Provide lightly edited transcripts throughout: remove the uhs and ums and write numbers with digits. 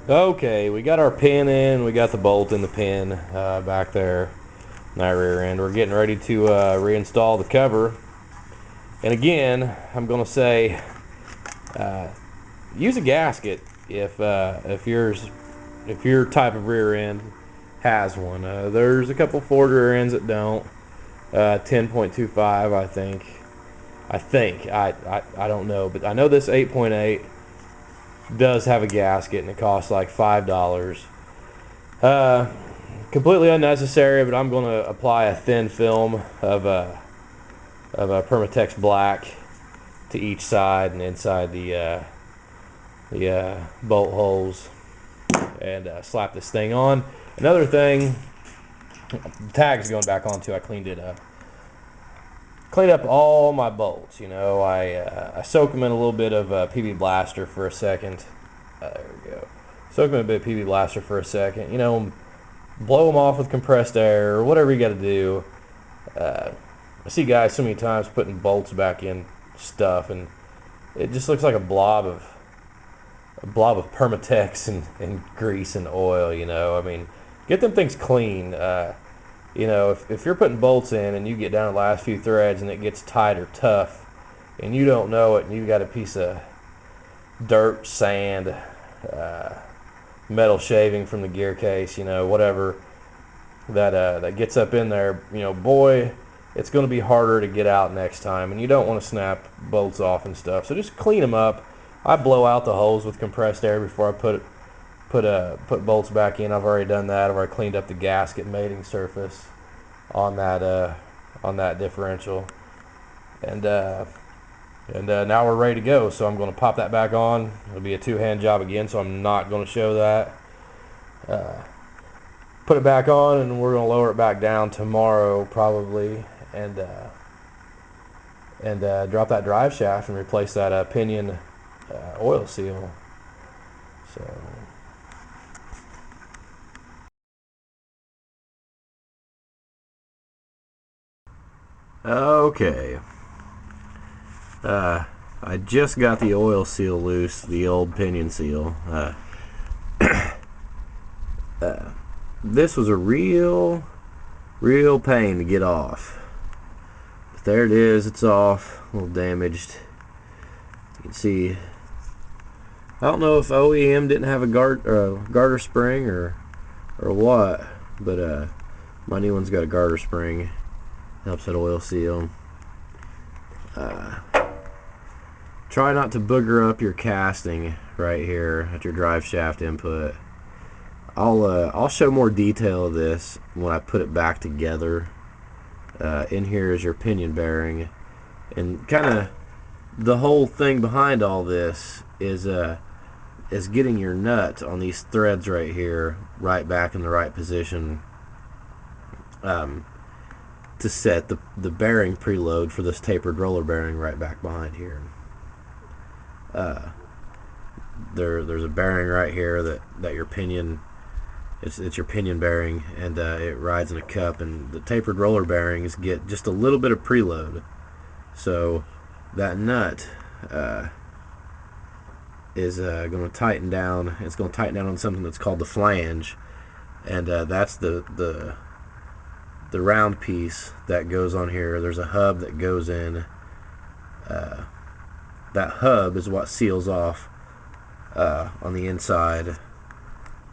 Okay, we got our pin in, we got the bolt in the pin back there in that rear end. We're getting ready to reinstall the cover. And again, I'm going to say use a gasket if your type of rear end has one. There's a couple Ford rear ends that don't. 10.25, I think. I don't know, but I know this 8.8 does have a gasket, and it costs like $5. Uh, Completely unnecessary, but I'm going to apply a thin film of a Permatex Black to each side and inside the bolt holes, and slap this thing on. Another thing, the tag's going back on too. I cleaned it up. Cleaned up all my bolts. You know, I soak them in a little bit of PB Blaster for a second. There we go. Soak them in a bit of PB Blaster for a second. You know, blow them off with compressed air or whatever you got to do. I see guys so many times putting bolts back in stuff, and it just looks like a blob of Permatex and grease and oil. You know, I mean, get them things clean. You know, if you're putting bolts in and you get down to the last few threads and it gets tight or tough, and you don't know it, and you got a piece of dirt, sand, metal shaving from the gear case, you know, whatever that gets up in there, you know, boy, it's going to be harder to get out next time, and you don't want to snap bolts off and stuff. So just clean them up. I blow out the holes with compressed air before I put bolts back in. I've already done that. I've already cleaned up the gasket mating surface on that differential, and now we're ready to go. So I'm going to pop that back on. It'll be a two-hand job again, so I'm not going to show that. Put it back on, and we're going to lower it back down tomorrow probably, and drop that drive shaft and replace that Pinion oil seal. So. Okay. I just got the oil seal loose, the old Pinion seal. This was a real pain to get off. But there it is, it's off, a little damaged. You can see, I don't know if OEM didn't have a garter spring or what, but my new one's got a garter spring. Helps that oil seal. Try not to booger up your casting right here at your drive shaft input. I'll show more detail of this when I put it back together. In here is your pinion bearing, and kind of the whole thing behind all this is getting your nut on these threads right here right back in the right position, to set the bearing preload for this tapered roller bearing right back behind here. There's a bearing right here that your pinion, it's your pinion bearing, and it rides in a cup, and the tapered roller bearings get just a little bit of preload, so that nut is going to tighten down. It's going to tighten down on something that's called the flange, and that's the round piece that goes on here. There's a hub that goes in. That hub is what seals off on the inside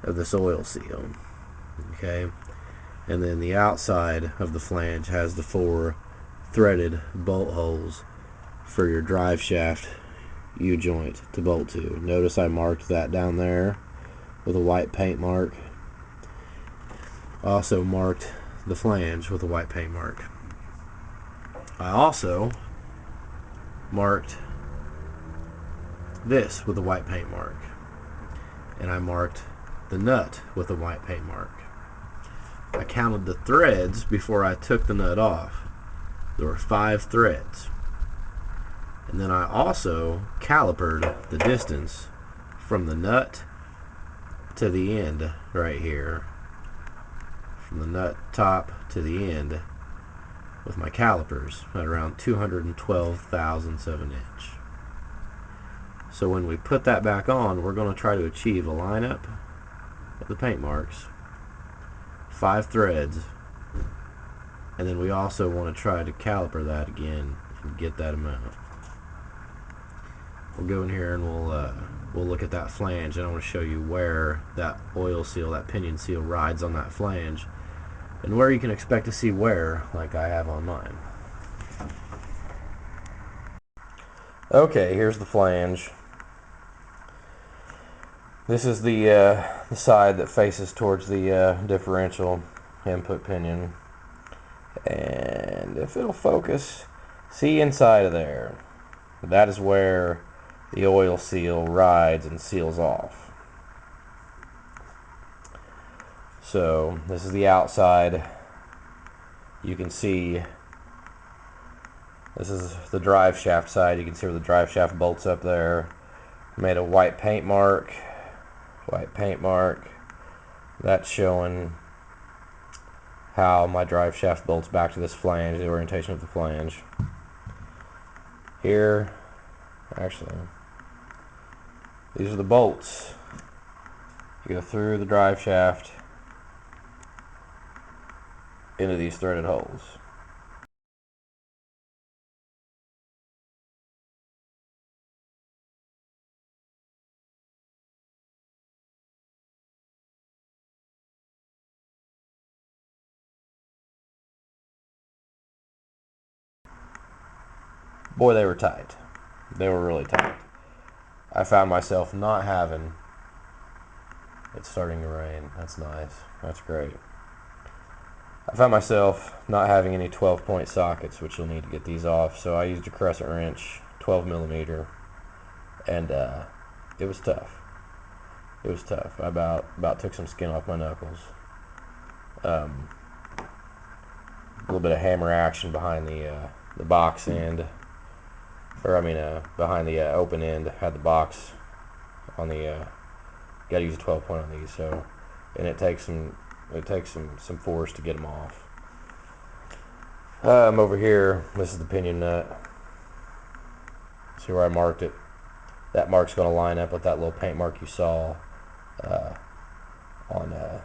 of this oil seal. Okay, and then the outside of the flange has the 4 threaded bolt holes for your drive shaft U-joint to bolt to. Notice I marked that down there with a white paint mark. Also marked the flange with a white paint mark. I also marked this with a white paint mark, and I marked the nut with a white paint mark. I counted the threads before I took the nut off. There were 5 threads, and then I also calipered the distance from the nut to the end right here, from the nut top to the end, with my calipers at around 212 thousandths of an inch. So when we put that back on, we're going to try to achieve a lineup the paint marks, 5 threads, and then we also want to try to caliper that again and get that amount. We'll go in here and we'll look at that flange, and I want to show you where that oil seal, that pinion seal, rides on that flange, and where you can expect to see wear, like I have on mine. Okay, here's the flange. This is the side that faces towards the differential input pinion, and if it'll focus, see inside of there, that is where the oil seal rides and seals off. So this is the outside. You can see this is the drive shaft side. You can see where the drive shaft bolts up there. Made a white paint mark. White paint mark. That's showing how my drive shaft bolts back to this flange, the orientation of the flange. Here, actually, these are the bolts. You go through the drive shaft into these threaded holes. Boy, they were tight. They were really tight. I found myself not having, it's starting to rain. That's nice. That's great. I found myself not having any 12-point sockets, which you'll need to get these off, so I used a crescent wrench, 12 millimeter, and it was tough. It was tough. I about took some skin off my knuckles. A little bit of hammer action behind the box end, or I mean behind the open end. Had the box on the. Got to use a 12-point on these, so, and it takes some force to get them off. Over here, this is the pinion nut. See where I marked it? That mark's going to line up with that little paint mark you saw on the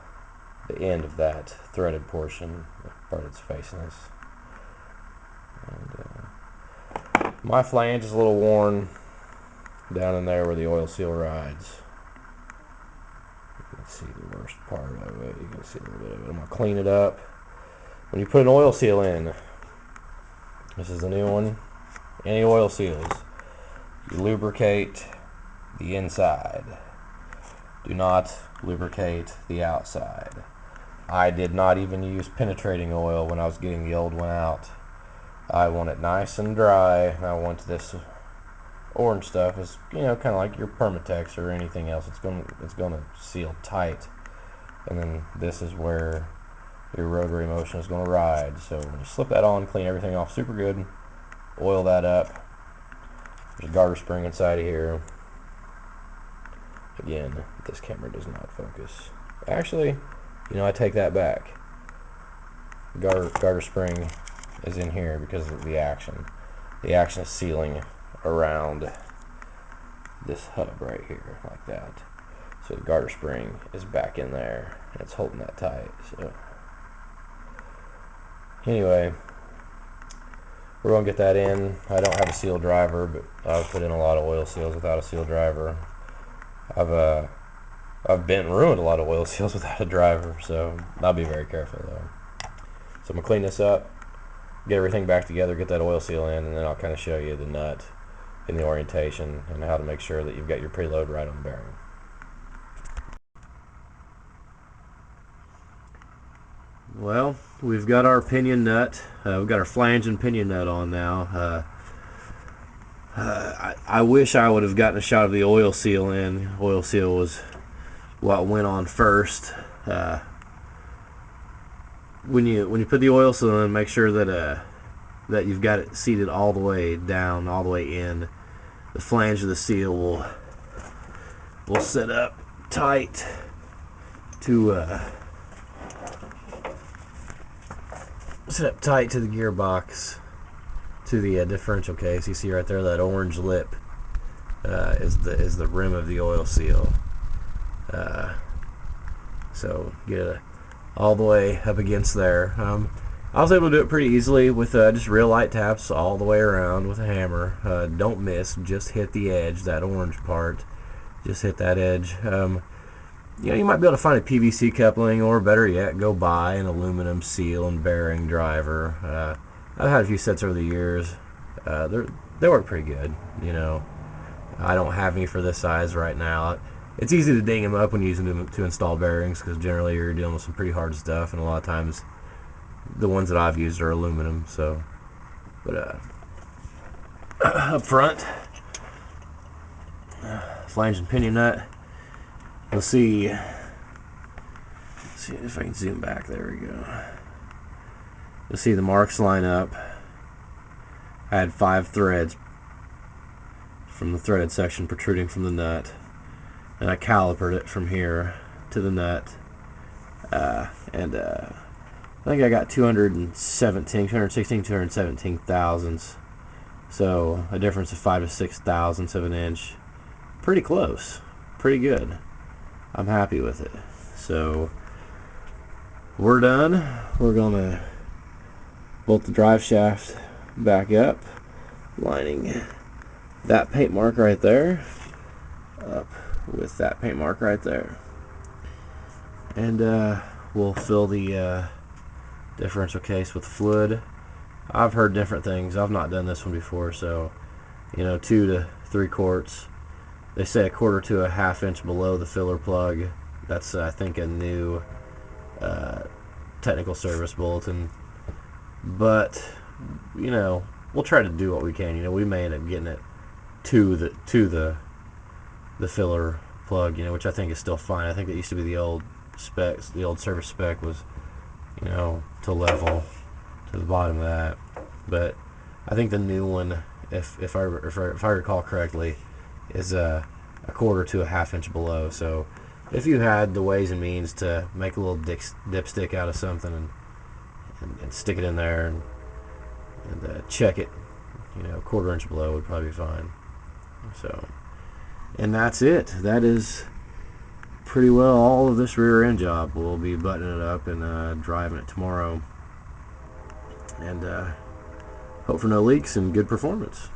end of that threaded portion, the part that's facing us. And, my flange is a little worn down in there where the oil seal rides. You can see the worst part of it. You can see a little bit of it. I'm going to clean it up. When you put an oil seal in, this is the new one, any oil seals, you lubricate the inside. Do not lubricate the outside. I did not even use penetrating oil when I was getting the old one out. I want it nice and dry, and I want this orange stuff is, you know, kind of like your Permatex or anything else. It's going to seal tight, and then this is where your rotary motion is going to ride. So when you slip that on, clean everything off super good, oil that up. There's a garter spring inside of here. Again, this camera does not focus. Actually, you know, I take that back. Garter spring is in here because of the action. The action is sealing around this hub right here, like that. So the garter spring is back in there, and it's holding that tight. So anyway, we're gonna get that in. I don't have a seal driver, but I've put in a lot of oil seals without a seal driver. I've bent and ruined a lot of oil seals without a driver, so I'll be very careful though. So I'm gonna clean this up, get everything back together, get that oil seal in, and then I'll kind of show you the nut and the orientation and how to make sure that you've got your preload right on the bearing. Well, we've got our pinion nut. We've got our flange and pinion nut on now. I wish I would have gotten a shot of the oil seal in. Oil seal was what went on first. When you put the oil seal in, make sure that you've got it seated all the way down, all the way in. The flange of the seal will set up tight to the gearbox, to the differential case. You see right there that orange lip is the rim of the oil seal. So get it all the way up against there. I was able to do it pretty easily with just real light taps all the way around with a hammer. Don't miss, just hit the edge, that orange part. Just hit that edge. You know, you might be able to find a PVC coupling, or better yet, go buy an aluminum seal and bearing driver. I've had a few sets over the years. They work pretty good. You know, I don't have any for this size right now. It's easy to ding them up when using them to install bearings, because generally you're dealing with some pretty hard stuff, and a lot of times the ones that I've used are aluminum. So, but up front, flange and pinion nut. You'll see. Let's see if I can zoom back. There we go. You'll see the marks line up. I had 5 threads from the threaded section protruding from the nut, and I calipered it from here to the nut, I think I got 217 thousandths, so a difference of 5 to 6 thousandths of an inch. Pretty close, pretty good. I'm happy with it. So we're done. We're gonna bolt the drive shaft back up, lining that paint mark right there up with that paint mark right there, and we'll fill the differential case with fluid. I've heard different things. I've not done this one before, so you know, 2 to 3 quarts. They say 1/4 to a 1/2 inch below the filler plug. That's I think a new technical service bulletin, but you know, we'll try to do what we can. You know, we may end up getting it to the filler plug, you know, which I think is still fine. I think it used to be the old specs. The old service spec was, you know, to level to the bottom of that, but I think the new one, if I recall correctly, is a 1/4 to a 1/2 inch below. So if you had the ways and means to make a little dipstick out of something and stick it in there and check it, you know, 1/4 inch below would probably be fine. So, and that's it. That is pretty well all of this rear end job. We'll be buttoning it up and driving it tomorrow, and hope for no leaks and good performance.